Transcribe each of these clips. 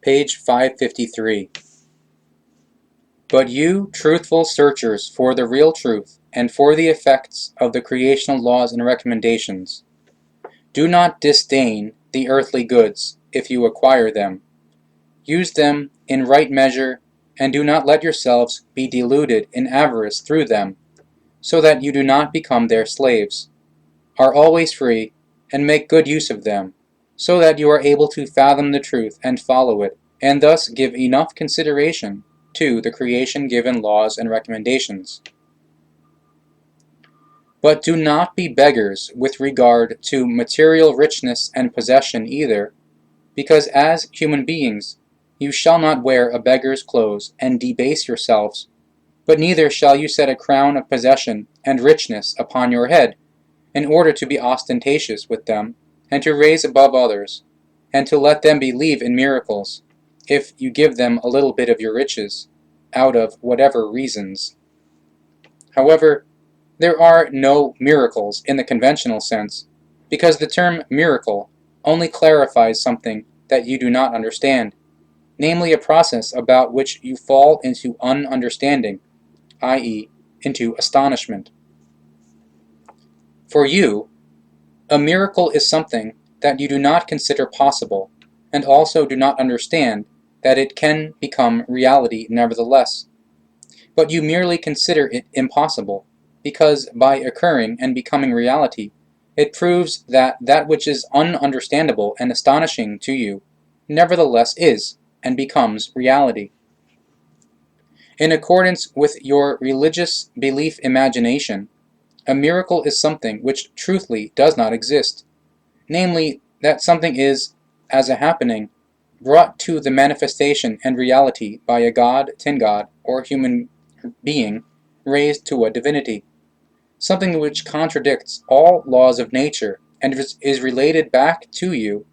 Page 553. But you, truthful searchers for the real truth and for the effects of the creational laws and recommendations, do not disdain the earthly goods if you acquire them. Use them in right measure, and do not let yourselves be deluded in avarice through them, so that you do not become their slaves. Are always free, and make good use of them, so that you are able to fathom the truth and follow it, and thus give enough consideration to the creation-given laws and recommendations. But do not be beggars with regard to material richness and possession either, because as human beings you shall not wear a beggar's clothes and debase yourselves, but neither shall you set a crown of possession and richness upon your head, in order to be ostentatious with them, and to raise above others, and to let them believe in miracles, if you give them a little bit of your riches, out of whatever reasons. However, there are no miracles in the conventional sense, because the term miracle only clarifies something that you do not understand, namely a process about which you fall into ununderstanding, i.e., into astonishment. For you, a miracle is something that you do not consider possible, and also do not understand that it can become reality nevertheless. But you merely consider it impossible, because by occurring and becoming reality, it proves that that which is ununderstandable and astonishing to you nevertheless is and becomes reality. In accordance with your religious belief imagination, a miracle is something which truthfully does not exist, namely that something is, as a happening, brought to the manifestation and reality by a god, tin god, or human being raised to a divinity, something which contradicts all laws of nature and is related back to you,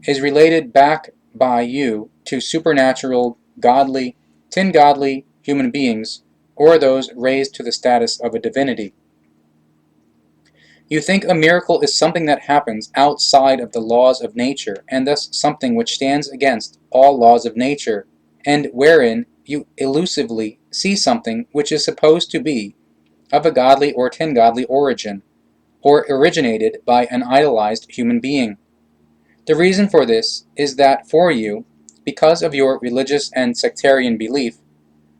is related back by you to supernatural, godly, tin godly human beings, or those raised to the status of a divinity. You think a miracle is something that happens outside of the laws of nature, and thus something which stands against all laws of nature, and wherein you elusively see something which is supposed to be of a godly or tin godly origin, or originated by an idolized human being. The reason for this is that for you, because of your religious and sectarian belief,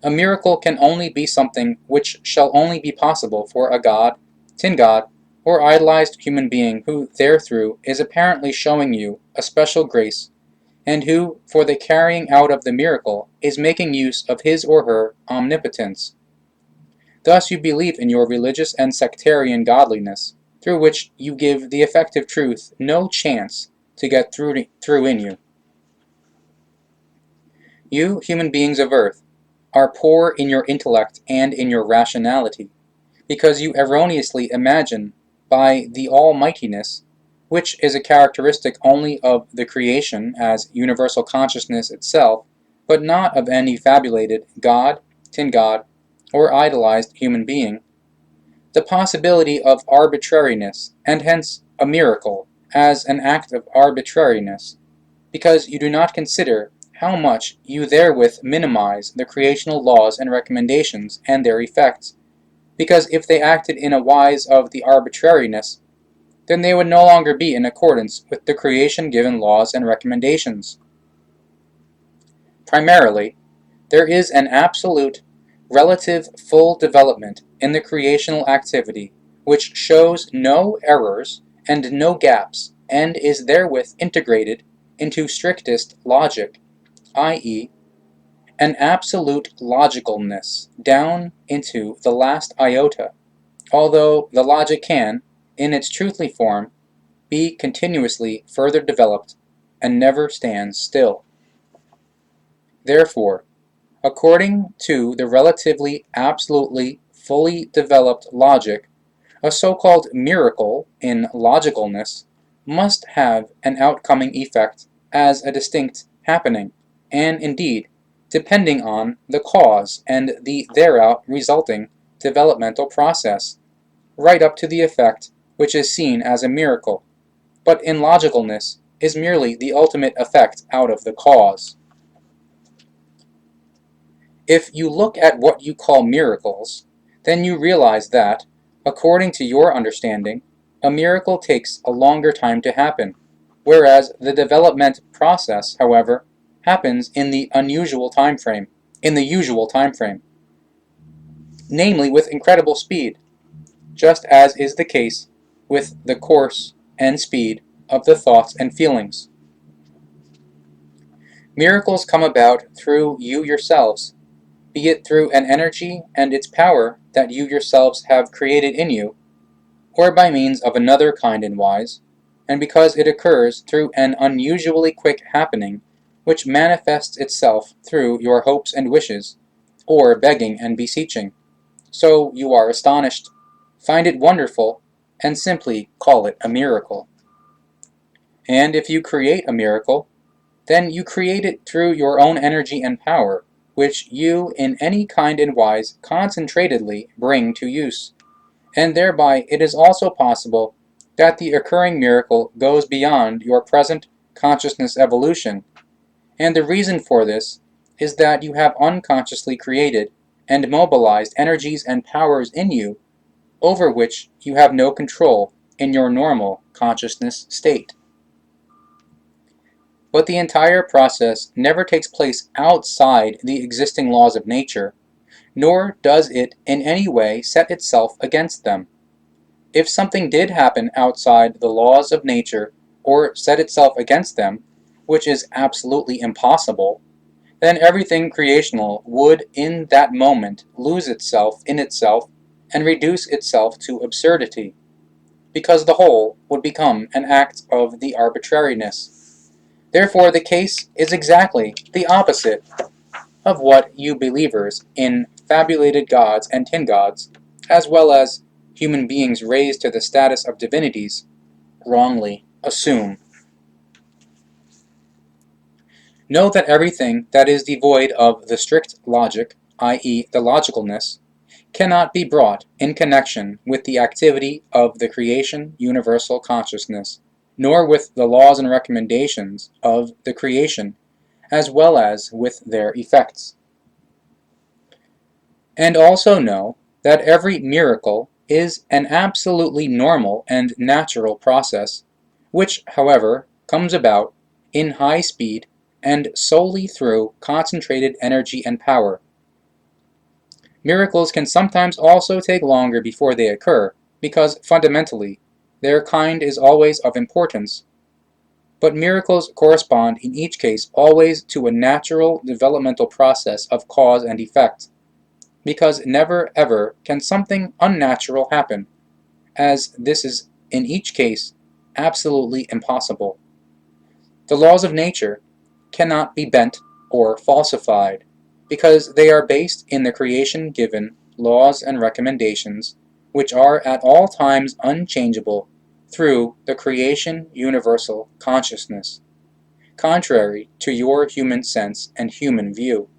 a miracle can only be something which shall only be possible for a god, tin god, or idolized human being who therethrough is apparently showing you a special grace, and who, for the carrying out of the miracle, is making use of his or her omnipotence. Thus you believe in your religious and sectarian godliness, through which you give the effective truth no chance to get through in you. You, human beings of earth, are poor in your intellect and in your rationality, because you erroneously imagine by the almightiness, which is a characteristic only of the creation as universal consciousness itself, but not of any fabulated god, tin god, or idolized human being, the possibility of arbitrariness, and hence a miracle, as an act of arbitrariness, because you do not consider how much you therewith minimize the creational laws and recommendations and their effects, because if they acted in a wise of the arbitrariness, then they would no longer be in accordance with the creation-given laws and recommendations. Primarily, there is an absolute, relative full development in the creational activity which shows no errors and no gaps, and is therewith integrated into strictest logic, i.e., an absolute logicalness down into the last iota, although the logic can, in its truthly form, be continuously further developed and never stands still. Therefore, according to the relatively, absolutely, fully developed logic, a so-called miracle in logicalness must have an outcoming effect as a distinct happening, and indeed, depending on the cause and the thereout resulting developmental process, right up to the effect which is seen as a miracle. But in logicalness, is merely the ultimate effect out of the cause. If you look at what you call miracles, then you realize that, according to your understanding, a miracle takes a longer time to happen, whereas the development process, however, happens in the usual time frame, namely with incredible speed, just as is the case with the course and speed of the thoughts and feelings. Miracles come about through you yourselves, be it through an energy and its power that you yourselves have created in you, or by means of another kind and wise, and because it occurs through an unusually quick happening which manifests itself through your hopes and wishes, or begging and beseeching. So you are astonished, find it wonderful, and simply call it a miracle. And if you create a miracle, then you create it through your own energy and power, which you in any kind and wise concentratedly bring to use. And thereby it is also possible that the occurring miracle goes beyond your present consciousness evolution, and the reason for this is that you have unconsciously created and mobilized energies and powers in you over which you have no control in your normal consciousness state. But the entire process never takes place outside the existing laws of nature, nor does it in any way set itself against them. If something did happen outside the laws of nature or set itself against them, which is absolutely impossible, then everything creational would in that moment lose itself in itself and reduce itself to absurdity, because the whole would become an act of the arbitrariness. Therefore, the case is exactly the opposite of what you believers in fabulated gods and tin gods, as well as human beings raised to the status of divinities, wrongly assume. Know that everything that is devoid of the strict logic, i.e., the logicalness, cannot be brought in connection with the activity of the creation universal consciousness, nor with the laws and recommendations of the creation, as well as with their effects. And also know that every miracle is an absolutely normal and natural process, which, however, comes about in high speed and solely through concentrated energy and power. Miracles can sometimes also take longer before they occur, because fundamentally, their kind is always of importance. But miracles correspond in each case always to a natural developmental process of cause and effect, because never ever can something unnatural happen, as this is in each case absolutely impossible. The laws of nature cannot be bent or falsified, because they are based in the creation-given laws and recommendations, which are at all times unchangeable through the creation universal consciousness, contrary to your human sense and human view.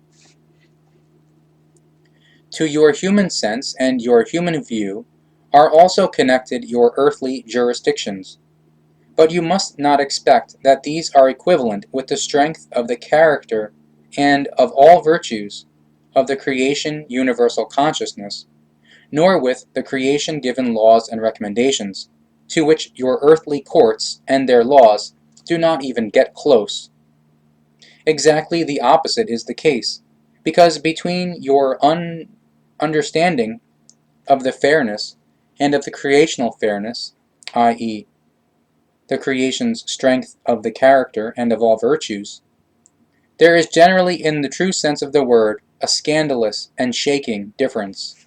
To your human sense and your human view are also connected your earthly jurisdictions, but you must not expect that these are equivalent with the strength of the character and of all virtues of the creation universal consciousness, nor with the creation-given laws and recommendations, to which your earthly courts and their laws do not even get close. Exactly the opposite is the case, because between your understanding of the fairness and of the creational fairness, i.e., the creation's strength of the character and of all virtues, there is generally in the true sense of the word a scandalous and shaking difference.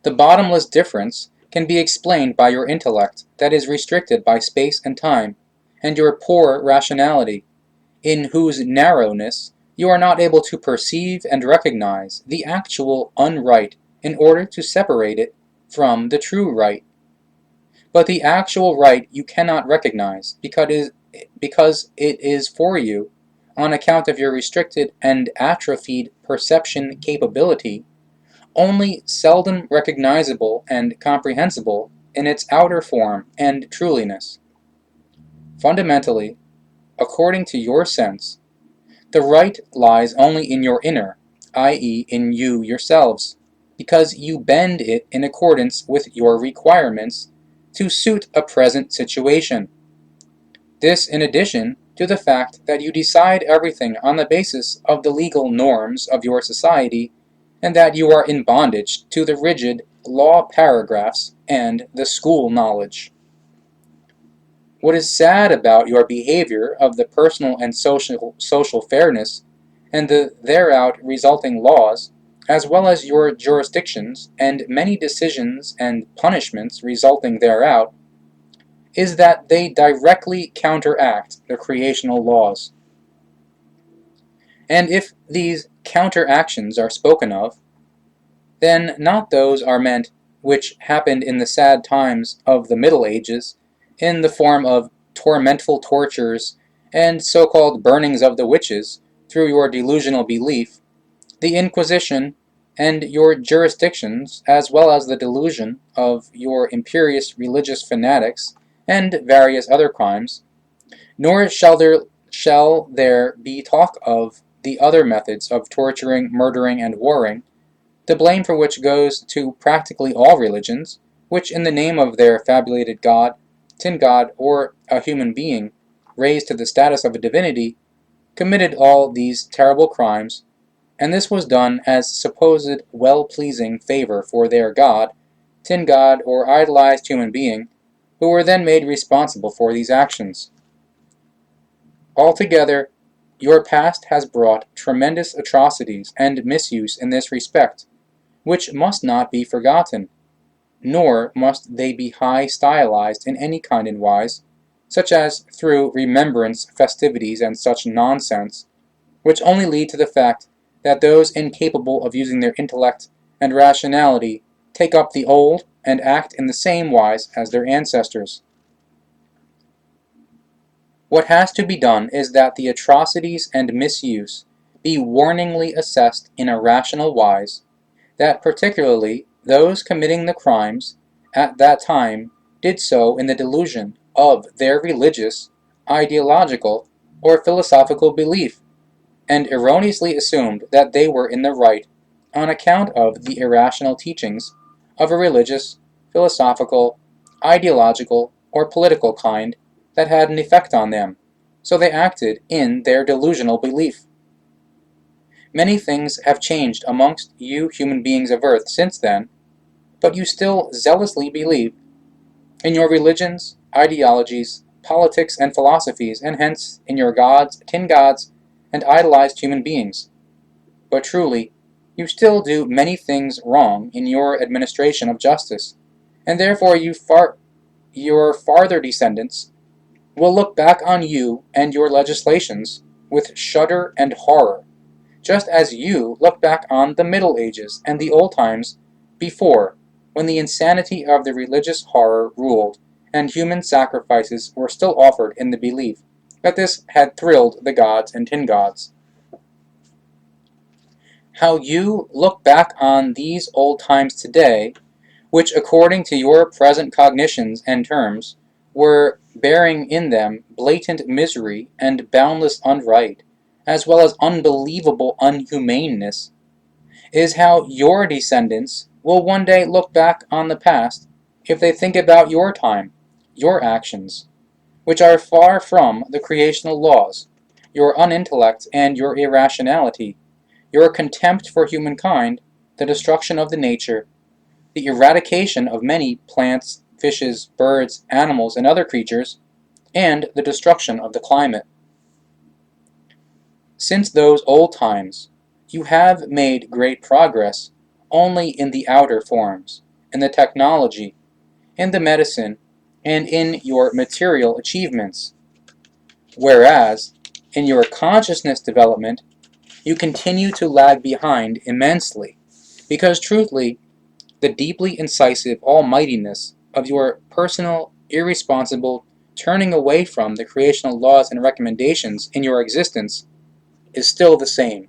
The bottomless difference can be explained by your intellect that is restricted by space and time, and your poor rationality, in whose narrowness you are not able to perceive and recognize the actual unright in order to separate it from the true right. But the actual right you cannot recognize, because it is for you, on account of your restricted and atrophied perception capability, only seldom recognizable and comprehensible in its outer form and truliness. Fundamentally, according to your sense, the right lies only in your inner, i.e. in you yourselves, because you bend it in accordance with your requirements to suit a present situation. This in addition to the fact that you decide everything on the basis of the legal norms of your society, and that you are in bondage to the rigid law paragraphs and the school knowledge. What is sad about your behavior of the personal and social fairness and the thereout resulting laws, as well as your jurisdictions and many decisions and punishments resulting thereout, is that they directly counteract the creational laws. And if these counteractions are spoken of, then not those are meant which happened in the sad times of the Middle Ages, in the form of tormentful tortures and so-called burnings of the witches through your delusional belief, the Inquisition, and your jurisdictions, as well as the delusion of your imperious religious fanatics and various other crimes, nor shall there be talk of the other methods of torturing, murdering, and warring, the blame for which goes to practically all religions, which in the name of their fabulated god, tin god, or a human being raised to the status of a divinity, committed all these terrible crimes, and this was done as supposed well-pleasing favor for their god, tin god, or idolized human being, who were then made responsible for these actions. Altogether, your past has brought tremendous atrocities and misuse in this respect, which must not be forgotten, nor must they be high-stylized in any kind and wise, such as through remembrance festivities and such nonsense, which only lead to the fact that those incapable of using their intellect and rationality take up the old and act in the same wise as their ancestors. What has to be done is that the atrocities and misuse be warningly assessed in a rational wise, that particularly those committing the crimes at that time did so in the delusion of their religious, ideological, or philosophical belief, and erroneously assumed that they were in the right on account of the irrational teachings of a religious, philosophical, ideological, or political kind that had an effect on them, so they acted in their delusional belief. Many things have changed amongst you human beings of Earth since then, but you still zealously believe in your religions, ideologies, politics, and philosophies, and hence in your gods, tin gods, and idolized human beings. But truly, you still do many things wrong in your administration of justice, and therefore your farther descendants will look back on you and your legislations with shudder and horror, just as you look back on the Middle Ages and the old times before, when the insanity of the religious horror ruled, and human sacrifices were still offered in the belief that this had thrilled the gods and tin gods. How you look back on these old times today, which according to your present cognitions and terms, were bearing in them blatant misery and boundless unright, as well as unbelievable unhumaneness, is how your descendants will one day look back on the past if they think about your time, your actions, which are far from the creational laws, your unintellect and your irrationality, your contempt for humankind, the destruction of the nature, the eradication of many plants, fishes, birds, animals, and other creatures, and the destruction of the climate. Since those old times, you have made great progress only in the outer forms, in the technology, in the medicine, and in your material achievements, whereas in your consciousness development, you continue to lag behind immensely, because truthfully, the deeply incisive almightiness of your personal, irresponsible turning away from the creational laws and recommendations in your existence is still the same.